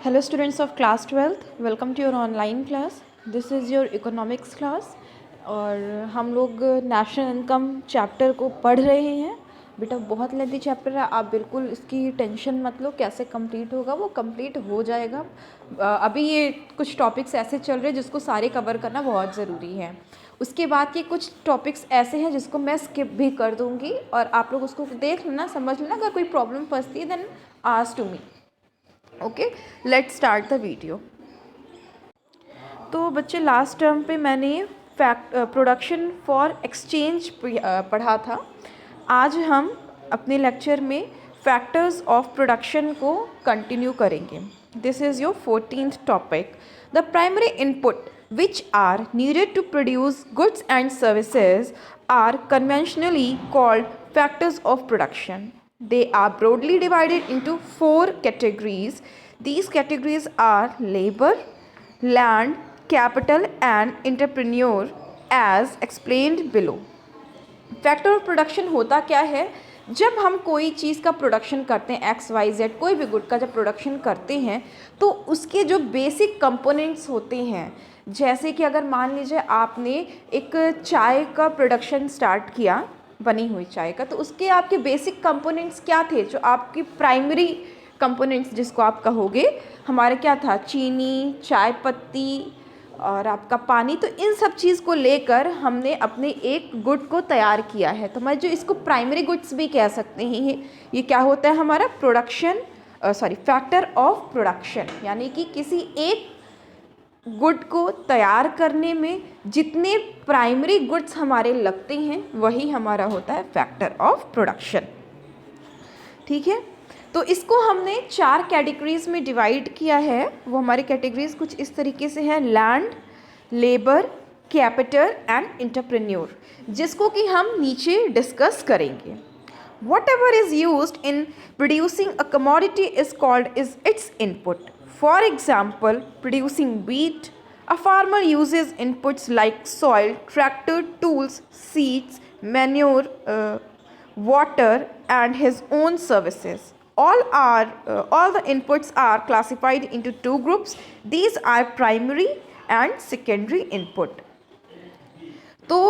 Hello students of class 12th, welcome to your online class. This is your economics class और हम लोग national income chapter को पढ़ रहे हैं। बेटा बहुत लेंथी चैप्टर है, आप बिल्कुल इसकी टेंशन मत लो। कैसे कंप्लीट होगा, वो कंप्लीट हो जाएगा। अभी ये कुछ टॉपिक्स ऐसे चल रहे हैं जिसको सारे कवर करना बहुत ज़रूरी है। उसके बाद के कुछ टॉपिक्स ऐसे हैं जिसको मैं स्किप भी कर दूँगी और आप लोग उसको देख लेना, समझ लेना। अगर कोई प्रॉब्लम फंसती है then ask to me. Okay, let's start the video. तो बच्चे लास्ट टर्म पे मैंने प्रोडक्शन फॉर एक्सचेंज पढ़ा था। आज हम अपने लेक्चर में फैक्टर्स ऑफ प्रोडक्शन को कंटिन्यू करेंगे। This is your 14th topic. The primary input which are needed to produce goods and services are conventionally called factors of production. They are broadly divided into 4 categories. These categories are labor, land, capital and entrepreneur as explained below. Factor of production होता क्या है? जब हम कोई चीज़ का production करते हैं, XYZ कोई भी गुड का जब प्रोडक्शन करते हैं तो उसके जो बेसिक कंपोनेंट्स होते हैं, जैसे कि अगर मान लीजिए आपने एक चाय का प्रोडक्शन स्टार्ट किया, बनी हुई चाय का, तो उसके आपके बेसिक कंपोनेंट्स क्या थे? जो आपकी प्राइमरी कंपोनेंट्स जिसको आप कहोगे, हमारे क्या था? चीनी, चाय पत्ती और आपका पानी। तो इन सब चीज़ को लेकर हमने अपने एक गुड को तैयार किया है। तो मैं जो इसको प्राइमरी गुड्स भी कह सकते हैं। ये क्या होता है? हमारा प्रोडक्शन फैक्टर ऑफ प्रोडक्शन, यानी कि किसी एक गुड को तैयार करने में जितने प्राइमरी गुड्स हमारे लगते हैं वही हमारा होता है फैक्टर ऑफ प्रोडक्शन। ठीक है, तो इसको हमने 4 कैटेगरीज में डिवाइड किया है। वो हमारी कैटेगरीज कुछ इस तरीके से हैं: land, labour, capital and entrepreneur, जिसको कि हम नीचे डिस्कस करेंगे। Whatever is used in producing a commodity is called its input. For example, producing wheat, a farmer uses inputs like soil, tractor, tools, seeds, manure, water, and his own services. All the inputs are classified into 2 groups. These are primary and secondary input. तो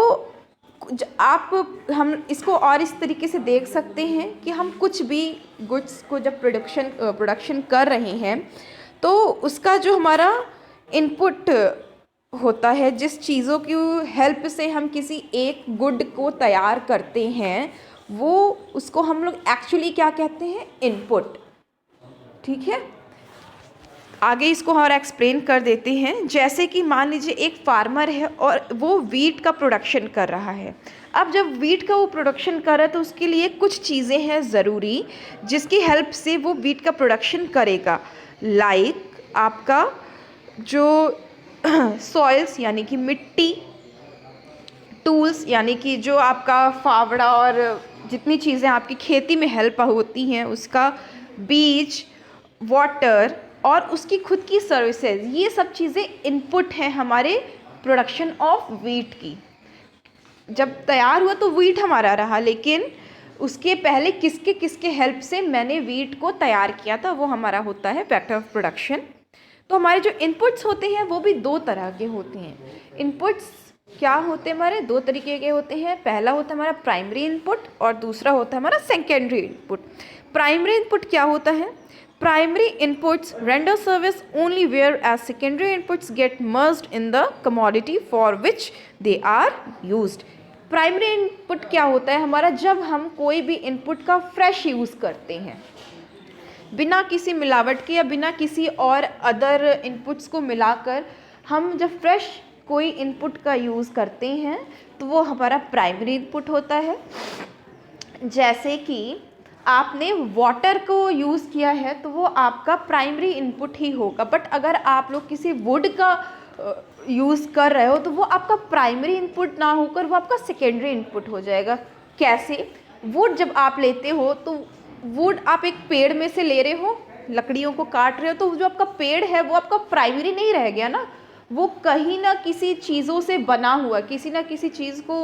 आप हम इसको और इस तरीके से देख सकते हैं कि हम कुछ भी गुड्स को जब प्रोडक्शन कर रहे हैं तो उसका जो हमारा इनपुट होता है, जिस चीज़ों की हेल्प से हम किसी एक गुड को तैयार करते हैं, वो उसको हम लोग एक्चुअली क्या कहते हैं? इनपुट। ठीक है, आगे इसको और एक्सप्लेन कर देते हैं। जैसे कि मान लीजिए एक फार्मर है और वो वीट का प्रोडक्शन कर रहा है। अब जब वीट का वो प्रोडक्शन कर रहा है तो उसके लिए कुछ चीज़ें हैं ज़रूरी, जिसकी हेल्प से वो वीट का प्रोडक्शन करेगा। लाइक आपका जो सॉइल्स यानी कि मिट्टी, टूल्स यानी कि जो आपका फावड़ा और जितनी चीज़ें आपकी खेती में हेल्प होती हैं उसका, बीज, वाटर और उसकी खुद की सर्विसेज, ये सब चीज़ें इनपुट हैं हमारे प्रोडक्शन ऑफ वीट की। जब तैयार हुआ तो वीट हमारा रहा, लेकिन उसके पहले किसके किसके हेल्प से मैंने वीट को तैयार किया था, वो हमारा होता है फैक्टर ऑफ प्रोडक्शन। तो हमारे जो इनपुट्स होते हैं वो भी 2 तरह के होते हैं। इनपुट्स क्या होते हैं? हमारे 2 तरीके के होते हैं। पहला होता है हमारा प्राइमरी इनपुट और दूसरा होता है हमारा सेकेंडरी इनपुट। प्राइमरी इनपुट क्या होता है? Primary inputs render service only whereas secondary inputs get merged in the commodity for which they are used. Primary input क्या होता है हमारा? जब हम कोई भी input का fresh यूज़ करते हैं, बिना किसी मिलावट के या बिना किसी और अदर inputs को मिलाकर हम जब fresh कोई input का यूज़ करते हैं तो वो हमारा प्राइमरी इनपुट होता है। जैसे कि आपने वाटर को यूज़ किया है तो वो आपका प्राइमरी इनपुट ही होगा। बट अगर आप लोग किसी वुड का यूज़ कर रहे हो तो वो आपका प्राइमरी इनपुट ना होकर वो आपका सेकेंडरी इनपुट हो जाएगा। कैसे? वुड जब आप लेते हो तो वुड आप एक पेड़ में से ले रहे हो, लकड़ियों को काट रहे हो, तो जो आपका पेड़ है वो आपका प्राइमरी नहीं रह गया ना, वो कहीं ना किसी चीज़ों से बना हुआ, किसी ना किसी चीज़ को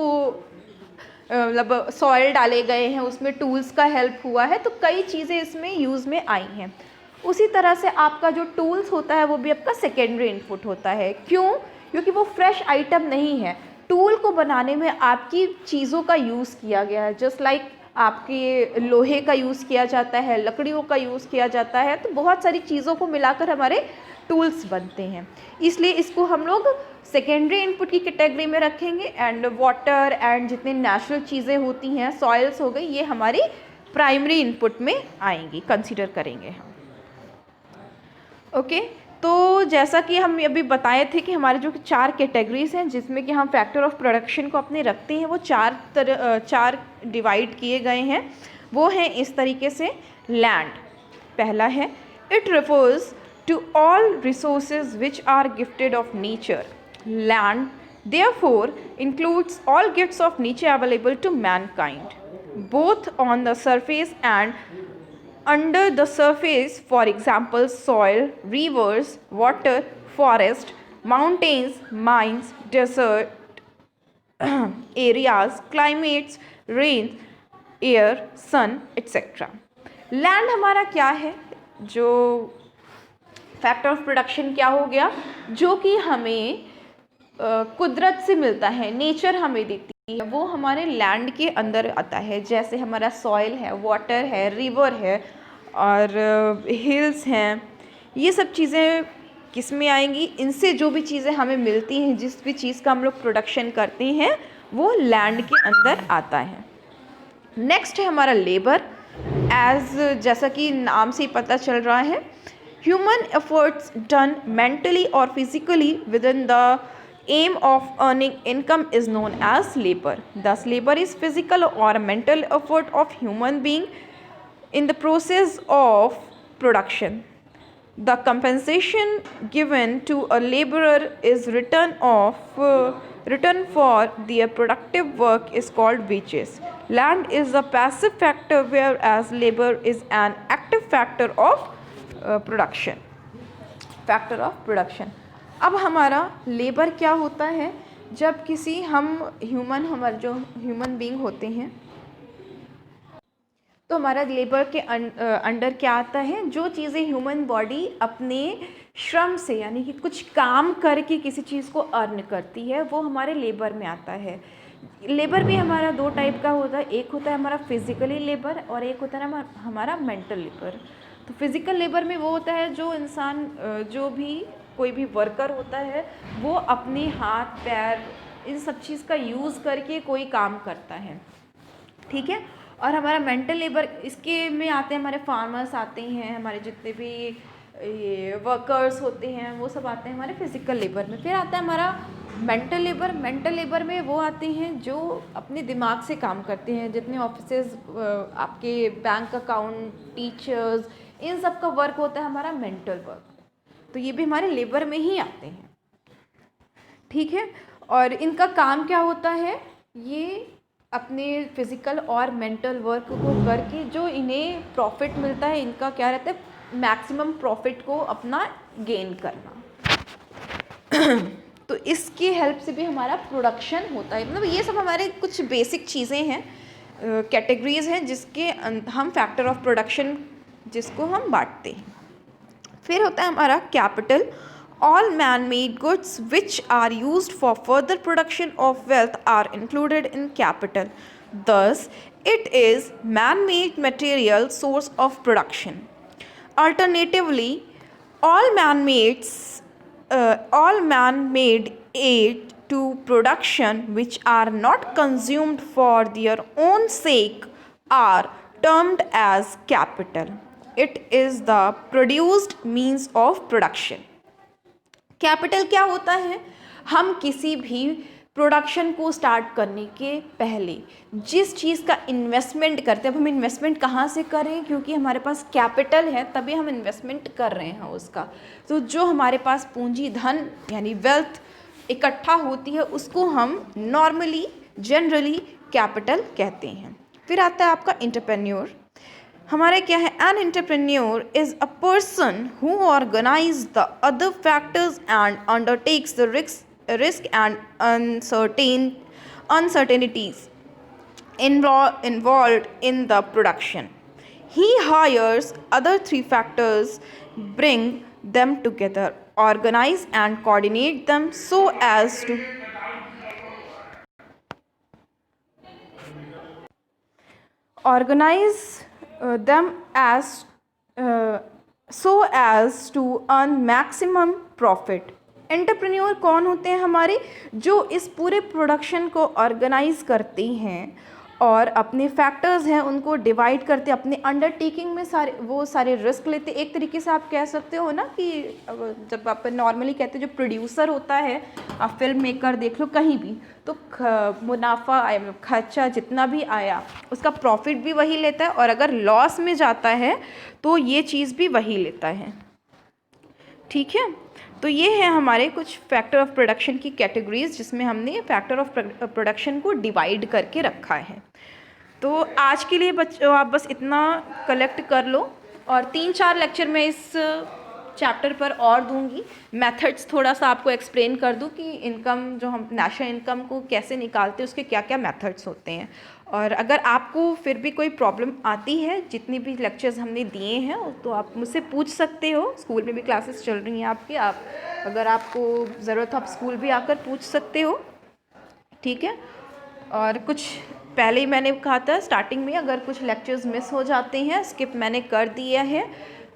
मतलब सॉइल डाले गए हैं, उसमें टूल्स का हेल्प हुआ है, तो कई चीज़ें इसमें यूज़ में आई हैं। उसी तरह से आपका जो टूल्स होता है वो भी आपका सेकेंडरी इनपुट होता है। क्यों? क्योंकि वो फ्रेश आइटम नहीं है। टूल को बनाने में आपकी चीज़ों का यूज़ किया गया है, जस्ट लाइक आपके लोहे का यूज़ किया जाता है, लकड़ियों का यूज़ किया जाता है, तो बहुत सारी चीज़ों को मिलाकर हमारे टूल्स बनते हैं। इसलिए इसको हम लोग सेकेंडरी इनपुट की कैटेगरी में रखेंगे। एंड वाटर एंड जितनी नेचुरल चीज़ें होती हैं, सॉइल्स हो गई, ये हमारी प्राइमरी इनपुट में आएंगी, कंसीडर करेंगे हम। ओके, तो जैसा कि हम अभी बताए थे कि हमारे जो 4 कैटेगरीज हैं जिसमें कि हम फैक्टर ऑफ प्रोडक्शन को अपने रखते हैं, वो 4 डिवाइड किए गए हैं। वो हैं इस तरीके से। लैंड पहला है, it refers to all resources which are gifted of nature. Land therefore includes all gifts of nature available to mankind, both on the surface and under the surface, for example soil, rivers, water, forest, mountains, mines, desert areas, climates, rain, air, sun, etc. Land हमारा क्या है? जो factor of production क्या हो गया? जो कि हमें कुदरत से मिलता है, नेचर हमें देती है, वो हमारे लैंड के अंदर आता है। जैसे हमारा सॉइल है, वाटर है, रिवर है और हिल्स हैं, ये सब चीज़ें किस में आएंगी? इनसे जो भी चीज़ें हमें मिलती हैं, जिस भी चीज़ का हम लोग प्रोडक्शन करते हैं, वो लैंड के अंदर आता है। नेक्स्ट है हमारा लेबर। जैसा कि नाम से ही पता चल रहा है, ह्यूमन एफर्ट्स डन मेंटली और physically with in the aim of earning income is known as labor. Thus labor is physical or mental effort of human being in the process of production. The compensation given to a laborer is return for their productive work is called wages. Land is a passive factor whereas labor is an active factor of production. Factor of production. अब हमारा labour क्या होता है? जब किसी हमारे जो human being होते हैं, तो हमारा लेबर के अंडर क्या आता है? जो चीज़ें ह्यूमन बॉडी अपने श्रम से, यानी कि कुछ काम करके किसी चीज़ को अर्न करती है, वो हमारे लेबर में आता है। लेबर भी हमारा 2 टाइप का होता है। एक होता है हमारा फिजिकली लेबर और एक होता है हमारा मेंटल लेबर। तो फिजिकल लेबर में वो होता है जो इंसान, जो भी कोई भी वर्कर होता है, वो अपने हाथ पैर इन सब चीज़ का यूज़ करके कोई काम करता है, ठीक है। और हमारा मेंटल लेबर, इसके में आते हैं हमारे फार्मर्स आते हैं, हमारे जितने भी ये वर्कर्स होते हैं, वो सब आते हैं हमारे फिजिकल लेबर में। फिर आता है हमारा मेंटल लेबर। मेंटल लेबर में वो आते हैं जो अपने दिमाग से काम करते हैं, जितने ऑफिसेज, आपके बैंक अकाउंट, टीचर्स, इन सब का वर्क होता है हमारा मेंटल वर्क। तो ये भी हमारे लेबर में ही आते हैं, ठीक है। और इनका काम क्या होता है? ये अपने फिज़िकल और मेंटल वर्क को करके जो इन्हें प्रॉफिट मिलता है, इनका क्या रहता है? मैक्सिमम प्रॉफिट को अपना गेन करना। तो इसकी हेल्प से भी हमारा प्रोडक्शन होता है। मतलब ये सब हमारे कुछ बेसिक चीज़ें हैं, कैटेगरीज हैं, जिसके हम फैक्टर ऑफ प्रोडक्शन जिसको हम बांटते हैं। फिर होता है हमारा capital. All man-made goods which are used for further production of wealth are included in capital. Thus, it is man-made material source of production. Alternatively, all man-made aid to production which are not consumed for their own sake are termed as capital. It is the produced means of production. Capital क्या होता है? हम किसी भी production को start करने के पहले जिस चीज़ का इन्वेस्टमेंट करते हैं, अब हम इन्वेस्टमेंट कहाँ से करें? क्योंकि हमारे पास कैपिटल है, तभी हम इन्वेस्टमेंट कर रहे हैं उसका। तो जो हमारे पास पूंजी धन यानी वेल्थ इकट्ठा होती है, उसको हम नॉर्मली जनरली कैपिटल कहते हैं। फिर आता है आपका एंटरप्रेन्योर। हमारे क्या है? An entrepreneur is a person who organise the other factors and undertakes the risk and uncertainties involved in the production. He hires other three factors, bring them together, organize and coordinate them so as to organize them as so as to earn maximum profit. Entrepreneur कौन होते हैं हमारे, जो इस पूरे production को organise करते हैं और अपने फैक्टर्स हैं उनको डिवाइड करते हैं, अपने अंडरटेकिंग में सारे रिस्क लेते। एक तरीके से आप कह सकते हो ना कि जब आप नॉर्मली कहते हैं जो प्रोड्यूसर होता है, आप फिल्म मेकर देख लो कहीं भी, तो मुनाफा खर्चा जितना भी आया उसका प्रॉफिट भी वही लेता है, और अगर लॉस में जाता है तो ये चीज़ भी वही लेता है। ठीक है, तो ये है हमारे कुछ फैक्टर ऑफ प्रोडक्शन की कैटेगरीज, जिसमें हमने फैक्टर ऑफ प्रोडक्शन को डिवाइड करके रखा है। तो आज के लिए बच्चों आप बस इतना कलेक्ट कर लो, और 3-4 लेक्चर मैं इस चैप्टर पर और दूंगी। मेथड्स थोड़ा सा आपको एक्सप्लेन कर दूं कि इनकम, जो हम नेशनल इनकम को कैसे निकालते हैं, उसके क्या क्या मेथड्स होते हैं। और अगर आपको फिर भी कोई प्रॉब्लम आती है, जितनी भी लेक्चर्स हमने दिए हैं, तो आप मुझसे पूछ सकते हो। स्कूल में भी क्लासेस चल रही हैं आपकी, आप अगर आपको ज़रूरत हो आप स्कूल भी आकर पूछ सकते हो। ठीक है, और कुछ पहले ही मैंने कहा था स्टार्टिंग में, अगर कुछ लेक्चर्स मिस हो जाते हैं, स्किप मैंने कर दिया है,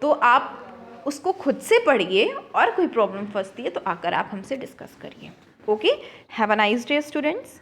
तो आप उसको खुद से पढ़िए, और कोई प्रॉब्लम फंसती है तो आकर आप हमसे डिस्कस करिए। Okay, have a nice day students.